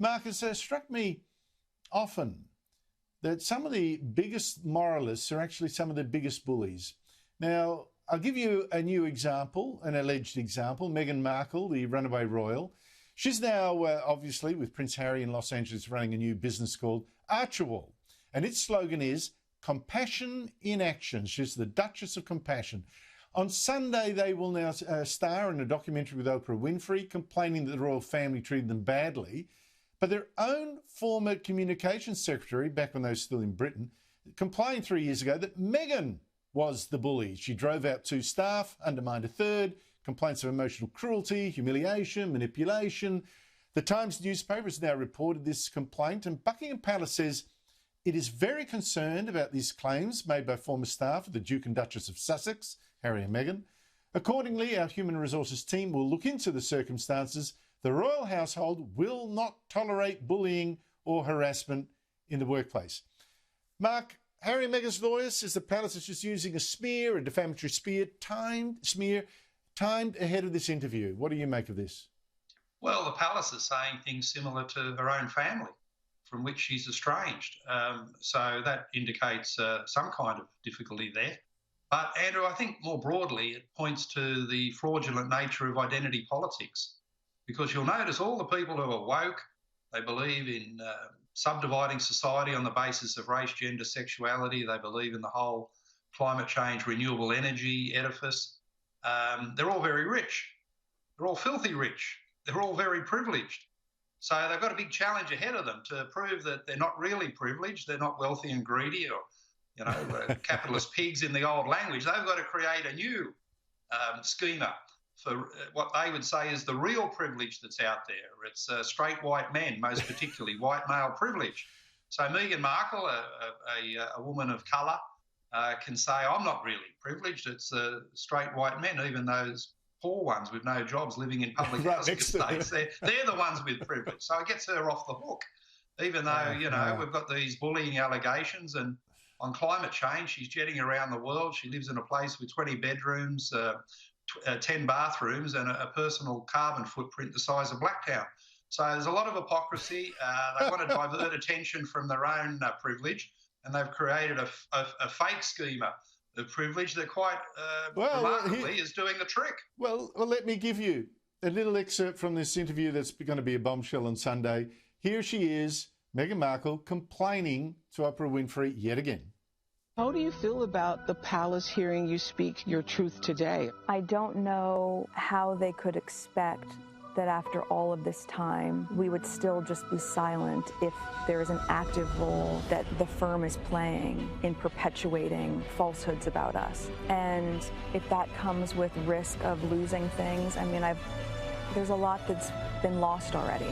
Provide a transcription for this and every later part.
Mark, it's struck me often that some of the biggest moralists are actually some of the biggest bullies. Now, I'll give you a new example, an alleged example. Meghan Markle, the runaway royal. She's now, obviously, with Prince Harry in Los Angeles, running a new business called Archewell. And its slogan is compassion in action. She's the Duchess of Compassion. On Sunday, they will now star in a documentary with Oprah Winfrey, complaining that the royal family treated them badly. But their own former communications secretary, back when they were still in Britain, complained 3 years ago that Meghan was the bully. She drove out 2 staff, undermined a third, complaints of emotional cruelty, humiliation, manipulation. The Times newspaper has now reported this complaint, and Buckingham Palace says it is very concerned about these claims made by former staff of the Duke and Duchess of Sussex, Harry and Meghan. Accordingly, our human resources team will look into the circumstances. The royal household will not tolerate bullying or harassment in the workplace. Mark, Harry and Meghan's lawyers says the palace is just using a defamatory smear, timed ahead of this interview. What do you make of this? Well, the palace is saying things similar to her own family, from which she's estranged. So that indicates some kind of difficulty there. But, Andrew, I think more broadly, it points to the fraudulent nature of identity politics. Because you'll notice all the people who are woke, they believe in subdividing society on the basis of race, gender, sexuality. They believe in the whole climate change, renewable energy edifice. They're all very rich. They're all filthy rich. They're all very privileged. So they've got a big challenge ahead of them to prove that they're not really privileged, they're not wealthy and greedy or, capitalist pigs in the old language. They've got to create a new schema for what they would say is the real privilege that's out there. It's straight white men, most particularly white male privilege. So Meghan Markle, a woman of colour, can say, I'm not really privileged. It's straight white men, even those poor ones with no jobs living in public housing estates. They're the ones with privilege. So it gets her off the hook, even though, we've got these bullying allegations. And on climate change, she's jetting around the world. She lives in a place with 20 bedrooms, 10 bathrooms and a personal carbon footprint the size of Blacktown. So there's a lot of hypocrisy. They want to divert attention from their own privilege, and they've created a fake schema of privilege that quite remarkably is doing the trick. Well, let me give you a little excerpt from this interview that's going to be a bombshell on Sunday. Here she is, Meghan Markle, complaining to Oprah Winfrey yet again. How do you feel about the palace hearing you speak your truth today? I don't know how they could expect that after all of this time, we would still just be silent if there is an active role that the firm is playing in perpetuating falsehoods about us. And if that comes with risk of losing things, I mean, there's a lot that's been lost already.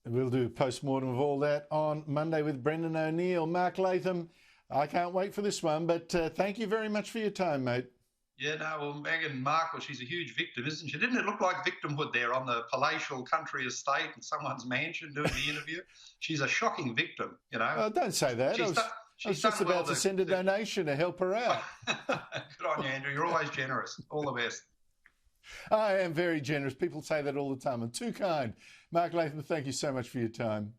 We'll do a post-mortem of all that on Monday with Brendan O'Neill. Mark Latham, I can't wait for this one, but thank you very much for your time, mate. Yeah, no, well, Meghan Markle, she's a huge victim, isn't she? Didn't it look like victimhood there on the palatial country estate in someo's mansion doing the interview? She's a shocking victim, Oh, don't say that. I was just about to send a donation to help her out. Good on you, Andrew. You're always generous. All the best. I am very generous. People say that all the time. I'm too kind. Mark Latham, thank you so much for your time.